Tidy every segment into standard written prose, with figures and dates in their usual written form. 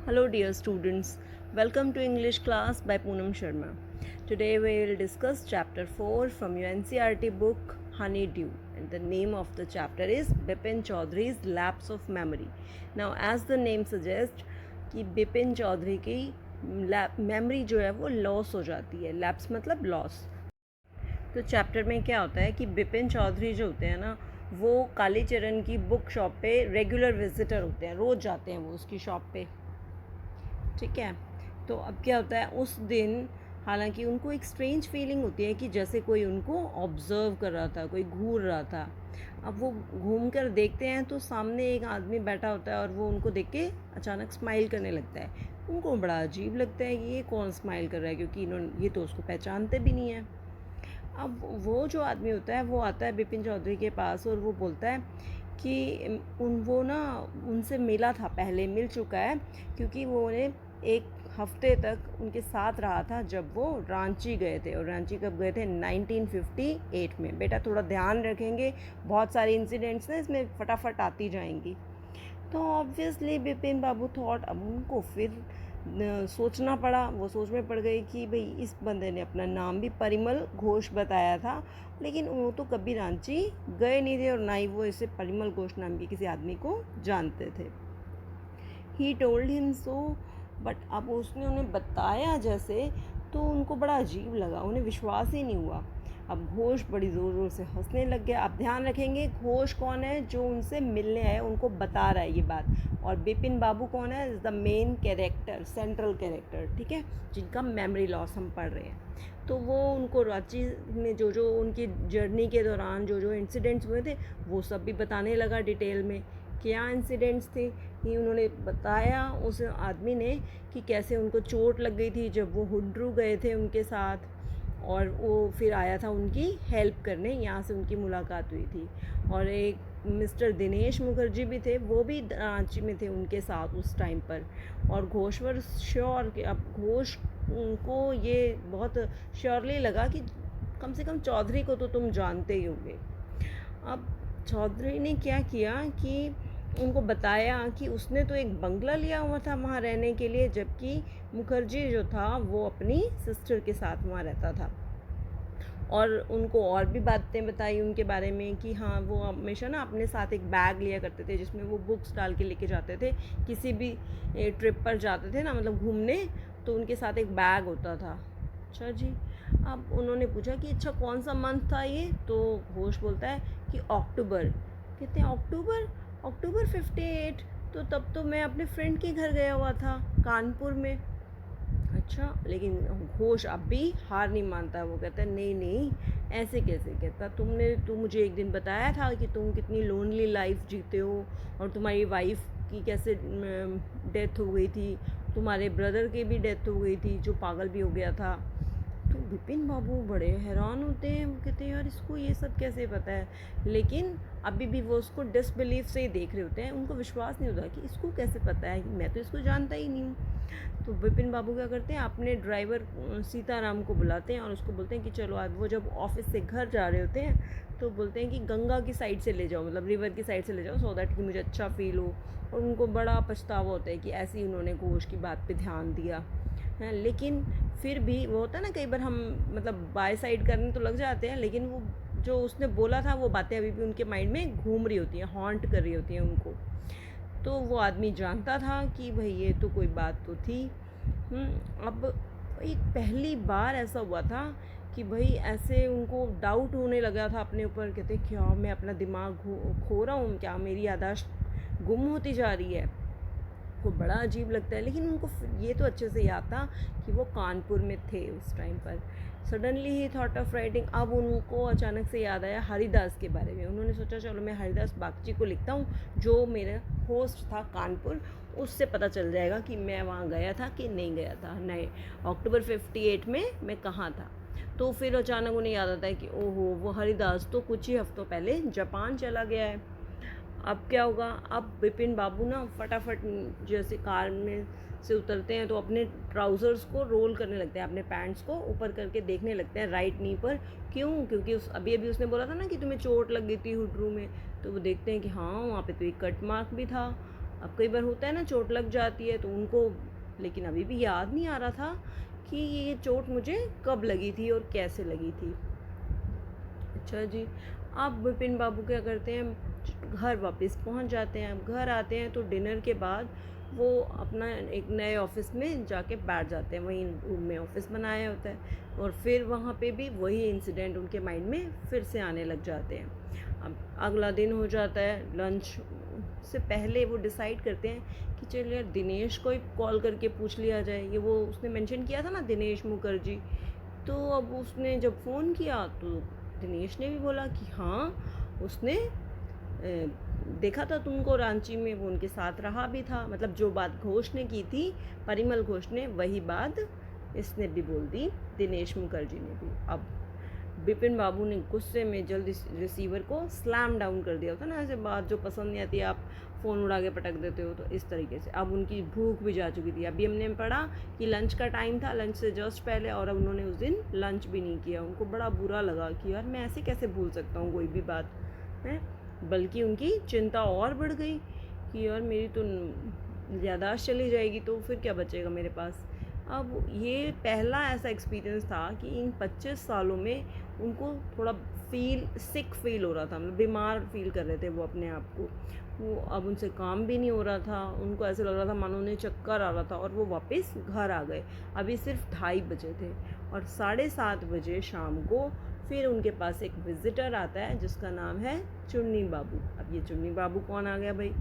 Hello dear students, welcome to English class by Poonam Sharma. Today we will discuss chapter 4 from your NCERT book Honeydew, and the name of the chapter is Bipin Chaudhary's Lapse of Memory. Now as the name suggests कि बिपिन चौधरी की memory जो है वो loss हो जाती है. Lapse मतलब loss. तो चैप्टर में क्या होता है कि बिपिन चौधरी जो होते हैं ना, वो कालीचरण की बुक शॉप पे रेगुलर विजिटर होते हैं. रोज़ जाते हैं वो उसकी शॉप पे. ठीक है. तो अब क्या होता है उस दिन, हालांकि उनको एक स्ट्रेंज फीलिंग होती है कि जैसे कोई उनको ऑब्ज़र्व कर रहा था, कोई घूर रहा था. अब वो घूम कर देखते हैं तो सामने एक आदमी बैठा होता है और वो उनको देख के अचानक स्माइल करने लगता है. उनको बड़ा अजीब लगता है कि ये कौन स्माइल कर रहा है, क्योंकि इन्होंने ये तो उसको पहचानते भी नहीं है. अब वो जो आदमी होता है वो आता है बिपिन चौधरी के पास और वो बोलता है कि वो ना उनसे मिला था, पहले मिल चुका है, क्योंकि वो उन्हें एक हफ्ते तक उनके साथ रहा था जब वो रांची गए थे. और रांची कब गए थे? 1958 में. बेटा थोड़ा ध्यान रखेंगे, बहुत सारे इंसिडेंट्स ना इसमें फटाफट आती जाएंगी. तो ऑब्वियसली बिपिन बाबू थॉट, अब उनको फिर सोचना पड़ा. वो सोच में पड़ गई कि भाई इस बंदे ने अपना नाम भी परिमल घोष बताया था, लेकिन वो तो कभी रांची गए नहीं थे और ना ही वो इसे परिमल घोष नाम के किसी आदमी को जानते थे. He told him so, but अब उसने उन्हें बताया जैसे, तो उनको बड़ा अजीब लगा, उन्हें विश्वास ही नहीं हुआ. अब घोष बड़ी ज़ोर ज़ोर से हंसने लग गया. आप ध्यान रखेंगे घोष कौन है? जो उनसे मिलने आए उनको बता रहा है ये बात. और बिपिन बाबू कौन है? Is the main character, central character. ठीक है, जिनका मेमोरी लॉस हम पढ़ रहे हैं. तो वो उनको रांची में जो जो उनकी जर्नी के दौरान जो जो इंसिडेंट्स हुए थे वो सब भी बताने लगा डिटेल में. क्या इंसिडेंट्स थे ये उन्होंने बताया उस आदमी ने, कि कैसे उनको चोट लग गई थी जब वो हुड्रू गए थे उनके साथ, और वो फिर आया था उनकी हेल्प करने. यहाँ से उनकी मुलाकात हुई थी. और एक मिस्टर दिनेश मुखर्जी भी थे, वो भी रांची में थे उनके साथ उस टाइम पर. और घोष वर श्योर कि अब घोष को ये बहुत श्योरली लगा कि कम से कम चौधरी को तो तुम जानते ही होंगे. अब चौधरी ने क्या किया कि उनको बताया कि उसने तो एक बंगला लिया हुआ था वहाँ रहने के लिए, जबकि मुखर्जी जो था वो अपनी सिस्टर के साथ वहाँ रहता था. और उनको और भी बातें बताई उनके बारे में कि हाँ, वो हमेशा ना अपने साथ एक बैग लिया करते थे जिसमें वो बुक्स डाल के लेके जाते थे. किसी भी ट्रिप पर जाते थे ना, मतलब घूमने, तो उनके साथ एक बैग होता था. अच्छा जी. अब उन्होंने पूछा कि अच्छा कौन सा मंथ था ये? तो घोष बोलता है कि अक्टूबर. कहते हैं अक्टूबर? अक्टूबर 58? तो तब तो मैं अपने फ्रेंड के घर गया हुआ था कानपुर में. अच्छा. लेकिन घोष अब भी हार नहीं मानता. वो कहता है नहीं नहीं, ऐसे कैसे? कहता तू मुझे एक दिन बताया था कि तुम कितनी लोनली लाइफ जीते हो और तुम्हारी वाइफ की कैसे डेथ हो गई थी, तुम्हारे ब्रदर की भी डेथ हो गई थी जो पागल भी हो गया था. तो विपिन बाबू बड़े हैरान होते हैं. वो कहते हैं यार इसको ये सब कैसे पता है? लेकिन अभी भी वो उसको डिसबिलीफ से ही देख रहे होते हैं. उनको विश्वास नहीं होता कि इसको कैसे पता है, मैं तो इसको जानता ही नहीं हूँ. तो विपिन बाबू क्या करते हैं, अपने ड्राइवर सीताराम को बुलाते हैं और उसको बोलते हैं कि चलो आज, वो जब ऑफिस से घर जा रहे होते हैं तो बोलते हैं कि गंगा की साइड से ले जाओ, मतलब रिवर की साइड से ले जाओ, सो दैट कि मुझे अच्छा फील हो. और उनको बड़ा पछतावा होता है कि ऐसे ही उन्होंने घोष की बात पे ध्यान दिया है. लेकिन फिर भी वो होता है ना, कई बार हम मतलब बाय साइड करने तो लग जाते हैं, लेकिन वो जो उसने बोला था वो बातें अभी भी उनके माइंड में घूम रही होती हैं, हॉन्ट कर रही होती हैं उनको. तो वो आदमी जानता था कि भाई ये तो कोई बात तो थी. अब एक पहली बार ऐसा हुआ था कि भाई ऐसे उनको डाउट होने लगा था अपने ऊपर. कहते क्या मैं अपना दिमाग खो रहा हूँ? क्या मेरी याददाश्त गुम होती जा रही है? को बड़ा अजीब लगता है. लेकिन उनको ये तो अच्छे से याद था कि वो कानपुर में थे उस टाइम पर. Suddenly he thought of writing. अब उनको अचानक से याद आया हरिदास के बारे में. उन्होंने सोचा चलो मैं हरिदास बागची को लिखता हूँ, जो मेरा होस्ट था कानपुर, उससे पता चल जाएगा कि मैं वहाँ गया था कि नहीं गया था, नहीं अक्टूबर 58 में मैं कहाँ था. तो फिर अचानक उन्हें याद आता है कि ओहो, वो हरिदास तो कुछ ही हफ्तों पहले जापान चला गया है. अब क्या होगा? अब विपिन बाबू ना फटाफट जैसे कार में से उतरते हैं तो अपने ट्राउज़र्स को रोल करने लगते हैं, अपने पैंट्स को ऊपर करके देखने लगते हैं राइट नी पर. क्यों? क्योंकि अभी अभी उसने बोला था ना कि तुम्हें चोट लग गई थी हुड्रू में. तो वो देखते हैं कि हाँ, वहाँ पे तो एक कट मार्क भी था. अब कई बार होता है ना, चोट लग जाती है तो उनको, लेकिन अभी भी याद नहीं आ रहा था कि ये चोट मुझे कब लगी थी और कैसे लगी थी। अच्छा जी, अब विपिन बाबू क्या करते हैं, घर वापस पहुंच जाते हैं। अब घर आते हैं तो डिनर के बाद वो अपना एक नए ऑफिस में जाके बैठ जाते हैं, वहीं रूम में ऑफिस बनाया होता है, और फिर वहाँ पे भी वही इंसिडेंट उनके माइंड में फिर से आने लग जाते हैं। अब अगला दिन हो जाता है, लंच से पहले वो डिसाइड करते हैं कि चलो यार दिनेश को ही कॉल करके पूछ लिया जाए, ये वो उसने मेंशन किया था ना, दिनेश मुखर्जी। तो अब उसने जब फ़ोन किया तो दिनेश ने भी बोला कि हाँ, उसने देखा था तुमको रांची में, वो उनके साथ रहा भी था। मतलब जो बात घोष ने की थी, परिमल घोष ने, वही बात इसने भी बोल दी, दिनेश मुखर्जी ने भी। अब बिपिन बाबू ने गुस्से में जल्दी रिसीवर को स्लैम डाउन कर दिया होता ना, ऐसे बात जो पसंद नहीं आती आप फ़ोन उड़ा के पटक देते हो, तो इस तरीके से। अब उनकी भूख भी जा चुकी थी। अभी हमने पढ़ा कि लंच का टाइम था, लंच से जस्ट पहले, और अब उन्होंने उस दिन लंच भी नहीं किया। उनको बड़ा बुरा लगा कि यार मैं ऐसे कैसे भूल सकता हूँ कोई भी बात है। बल्कि उनकी चिंता और बढ़ गई कि यार मेरी तो याददाश्त चली जाएगी तो फिर क्या बचेगा मेरे पास। अब ये पहला ऐसा एक्सपीरियंस था कि इन 25 सालों में उनको थोड़ा सिक फील हो रहा था, मतलब बीमार फील कर रहे थे वो अपने आप को। वो अब उनसे काम भी नहीं हो रहा था, उनको ऐसे लग रहा था मानो उन्हें चक्कर आ रहा था, और वो वापस घर आ गए। अभी सिर्फ 2:30 बजे थे, और 7:30 बजे शाम को फिर उनके पास एक विज़िटर आता है जिसका नाम है चुन्नी बाबू। अब ये चुन्नी बाबू कौन आ गया भाई?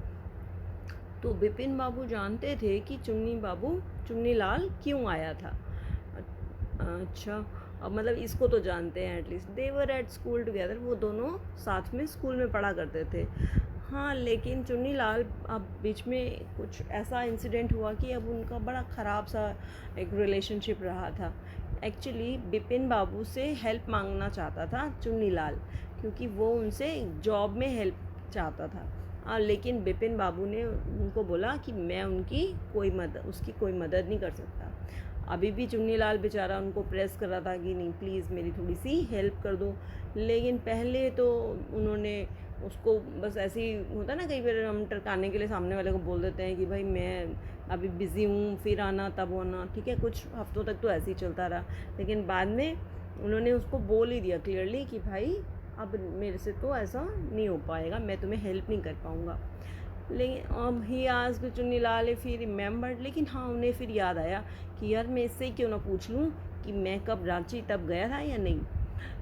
तो बिपिन बाबू जानते थे कि चुन्नी लाल क्यों आया था। अच्छा, अब मतलब इसको तो जानते हैं, at least they were at school together, वो दोनों साथ में स्कूल में पढ़ा करते थे। हाँ, लेकिन चुन्नी लाल अब बीच में कुछ ऐसा इंसिडेंट हुआ कि अब उनका बड़ा ख़राब सा एक रिलेशनशिप रहा था। एक्चुअली बिपिन बाबू से हेल्प मांगना चाहता था चुन्नी लाल, क्योंकि वो उनसे जॉब में हेल्प चाहता था। लेकिन बिपिन बाबू ने उनको बोला कि मैं उसकी कोई मदद नहीं कर सकता। अभी भी चुन्नी लाल बेचारा उनको प्रेस कर रहा था कि नहीं प्लीज़ मेरी थोड़ी सी हेल्प कर दो। लेकिन पहले तो उन्होंने उसको बस ऐसे ही, होता ना कई बार हम टरकाने के लिए सामने वाले को बोल देते हैं कि भाई मैं अभी बिज़ी हूँ, फिर आना तब होना, ठीक है। कुछ हफ्तों तक तो ऐसे ही चलता रहा, लेकिन बाद में उन्होंने उसको बोल ही दिया क्लियरली कि भाई अब मेरे से तो ऐसा नहीं हो पाएगा, मैं तुम्हें हेल्प नहीं कर पाऊँगा। लेकिन अब he asked Chunni Lal if he remembered, लेकिन हाँ उन्हें फिर याद आया कि यार मैं इससे क्यों ना पूछ लूँ कि मैं कब रांची तब गया था या नहीं।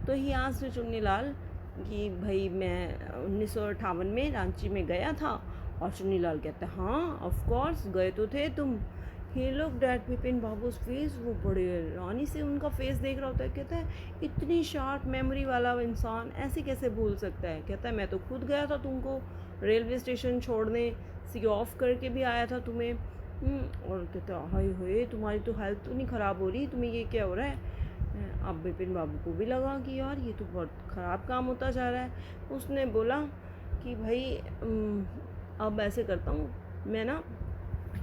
तो ही आस्क्ड चुन्नी लाल कि भाई मैं 1958 में रांची में गया था। और चुन्नी लाल कहते हैं हाँ ऑफ कोर्स गए तो थे तुम। He looked at Bipin Babu's face, वो बड़े हैरानी से उनका फेस देख रहा होता है। कहता है इतनी शार्प मेमोरी वाला इंसान ऐसे कैसे भूल सकता है। कहता है मैं तो खुद गया था तुमको रेलवे स्टेशन छोड़ने, सी ऑफ करके भी आया था तुम्हें। और कहता है हाय हाय तुम्हारी तो हेल्थ तो नहीं ख़राब हो रही, तुम्हें ये क्या हो रहा है। अब बिपिन बाबू को भी लगा कि यार ये तो बहुत ख़राब काम होता जा रहा है। उसने बोला कि भाई अब ऐसे करता हूँ, मैं ना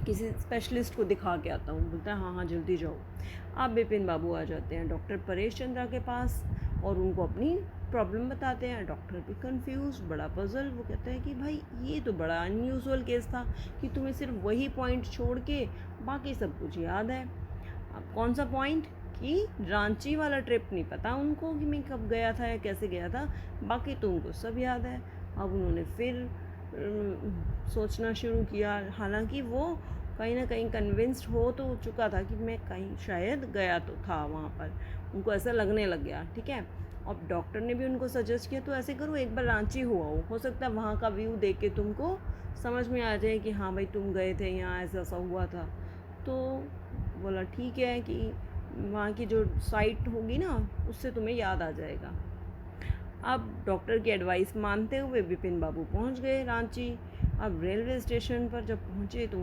किसी स्पेशलिस्ट को दिखा के आता हूँ। बोलता है हाँ हाँ जल्दी जाओ। अब बिपिन बाबू आ जाते हैं डॉक्टर परेश चंद्रा के पास और उनको अपनी प्रॉब्लम बताते हैं। डॉक्टर भी कंफ्यूज, बड़ा पजल। वो कहते हैं कि भाई ये तो बड़ा अनयूजुअल केस था कि तुम्हें सिर्फ वही पॉइंट छोड़ के बाकी सब कुछ याद है। अब कौन सा पॉइंट? कि रांची वाला ट्रिप नहीं पता उनको कि मैं कब गया था या कैसे गया था, बाकी तो उनको सब याद है। अब उन्होंने फिर सोचना शुरू किया, हालांकि वो कहीं ना कहीं कन्विंस्ड हो तो चुका था कि मैं कहीं शायद गया तो था वहाँ पर, उनको ऐसा लगने लग गया। ठीक है, अब डॉक्टर ने भी उनको सजेस्ट किया तो ऐसे करो एक बार रांची हो सकता है वहाँ का व्यू देख के तुमको समझ में आ जाए कि हाँ भाई तुम गए थे यहाँ, ऐसा ऐसा हुआ था। तो बोला ठीक है कि वहाँ की जो साइट होगी ना उससे तुम्हें याद आ जाएगा। अब डॉक्टर की एडवाइस मानते हुए बिपिन बाबू पहुँच गए रांची। अब रेलवे स्टेशन पर जब पहुँचे तो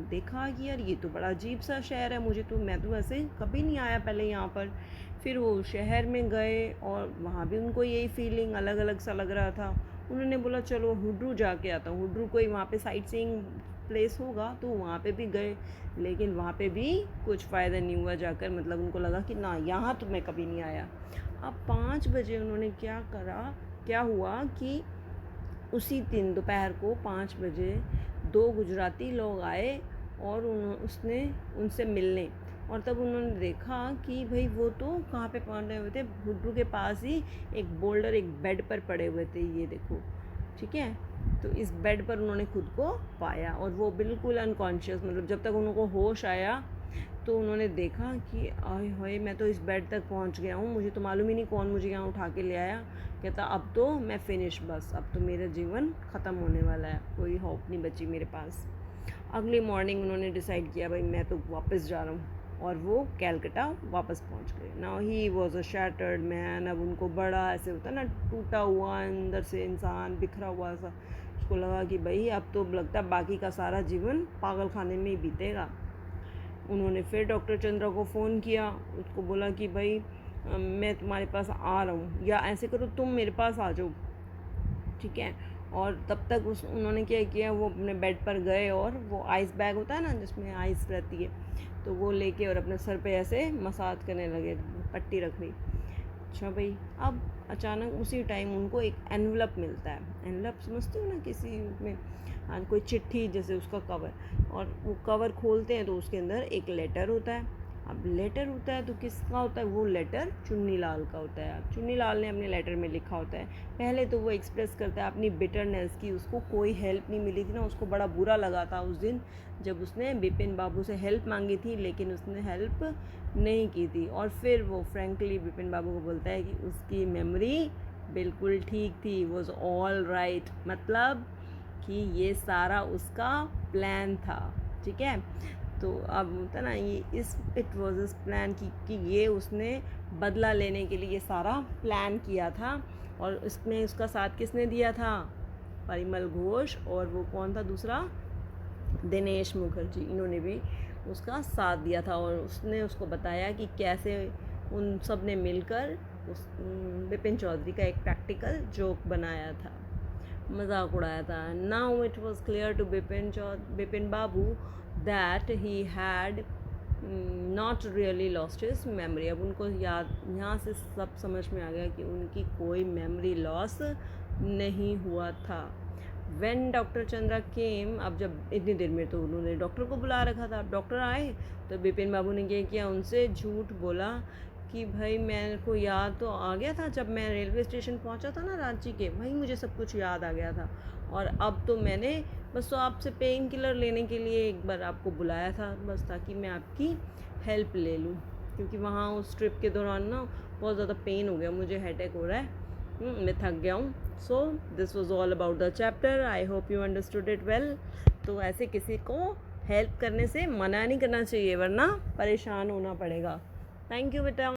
देखा कि यार ये तो बड़ा अजीब सा शहर है, मैं तो ऐसे कभी नहीं आया पहले यहाँ पर। फिर वो शहर में गए और वहाँ भी उनको यही फीलिंग अलग अलग सा लग रहा था। उन्होंने बोला चलो हुड्रू जाके आता हूँ, हुड्रू कोई वहाँ पे साइट सीइंग प्लेस होगा, तो वहाँ पे भी गए। लेकिन वहाँ पे भी कुछ फ़ायदा नहीं हुआ जाकर, मतलब उनको लगा कि ना यहाँ तो मैं कभी नहीं आया। अब 5 बजे उन्होंने क्या हुआ कि उसी दिन दोपहर को 5 बजे 2 गुजराती लोग आए और उसने उनसे मिलने, और तब उन्होंने देखा कि भाई वो तो कहाँ पे पड़े हुए थे, भुड्डू के पास ही एक बोल्डर, एक बेड पर पड़े हुए थे, ये देखो, ठीक है। तो इस बेड पर उन्होंने खुद को पाया और वो बिल्कुल अनकॉन्शियस, मतलब जब तक उनको होश आया तो उन्होंने देखा कि आए हाय मैं तो इस बेड तक पहुंच गया हूँ, मुझे तो मालूम ही नहीं कौन मुझे यहाँ उठा के ले आया। कहता अब तो मैं फिनिश, बस अब तो मेरा जीवन ख़त्म होने वाला है, कोई होप नहीं बची मेरे पास। अगली मॉर्निंग उन्होंने डिसाइड किया भाई मैं तो वापस जा रहा हूँ, और वो कैलकटा वापस पहुँच गए। Now he was a shattered man. अब उनको बड़ा ऐसे होता ना, टूटा हुआ अंदर से इंसान, बिखरा हुआ सा, उसको लगा कि भाई अब तो लगता है बाकी का सारा जीवन पागल खाने में ही बीतेगा। उन्होंने फिर डॉक्टर चंद्रा को फ़ोन किया, उसको बोला कि भाई मैं तुम्हारे पास आ रहा हूँ, या ऐसे करो तुम मेरे पास आ जाओ, ठीक है। और तब तक उन्होंने क्या किया, वो अपने बेड पर गए और वो आइस बैग होता है ना जिसमें आइस रहती है, तो वो लेके और अपने सर पे ऐसे मसाज करने लगे, पट्टी रख दी। अच्छा भाई, अब अचानक उसी टाइम उनको एक एनवलप मिलता है। एनवलप समझते हो ना, किसी में कोई चिट्ठी जैसे उसका कवर, और वो कवर खोलते हैं तो उसके अंदर एक लेटर होता है। अब लेटर होता है तो किसका होता है, वो लेटर चुन्नी लाल का होता है। अब चुन्नी लाल ने अपने लेटर में लिखा होता है, पहले तो वो एक्सप्रेस करता है अपनी बिटरनेस की, उसको कोई हेल्प नहीं मिली थी ना, उसको बड़ा बुरा लगा था उस दिन जब उसने बिपिन बाबू से हेल्प मांगी थी, लेकिन उसने हेल्प नहीं की थी। और फिर वो फ्रेंकली बिपिन बाबू को बोलता है कि उसकी मेमोरी बिल्कुल ठीक थी, वॉज ऑल राइट, मतलब कि ये सारा उसका प्लान था, ठीक है। तो अब होता ना ये इट वॉज इस प्लान कि ये उसने बदला लेने के लिए ये सारा प्लान किया था। और इसमें उसका साथ किसने दिया था, परिमल घोष, और वो कौन था दूसरा, दिनेश मुखर्जी, इन्होंने भी उसका साथ दिया था। और उसने उसको बताया कि कैसे उन सब ने मिलकर उस बिपिन चौधरी का एक प्रैक्टिकल जोक बनाया था, मजाक उड़ाया था। Now it was clear to Bipin Babu that he had not really lost his memory. अब उनको याद, यहाँ से सब समझ में आ गया कि उनकी कोई मेमोरी लॉस नहीं हुआ था। व्हेन डॉक्टर चंद्रा केम, अब जब इतनी देर में तो उन्होंने डॉक्टर को बुला रखा था, अब डॉक्टर आए तो बिपिन बाबू ने क्या किया, उनसे झूठ बोला कि भाई मेरे को याद तो आ गया था, जब मैं रेलवे स्टेशन पहुंचा था ना रांची के, वहीं मुझे सब कुछ याद आ गया था, और अब तो मैंने बस तो आपसे पेन किलर लेने के लिए एक बार आपको बुलाया था, बस ताकि मैं आपकी हेल्प ले लूँ, क्योंकि वहाँ उस ट्रिप के दौरान ना बहुत ज़्यादा पेन हो गया, मुझे हेडेक हो रहा है, मैं थक गया हूँ। So this was all about the chapter, I hope you understood it well. तो ऐसे किसी को हेल्प करने से मना नहीं करना चाहिए, वरना परेशान होना पड़ेगा। थैंक यू बेटा।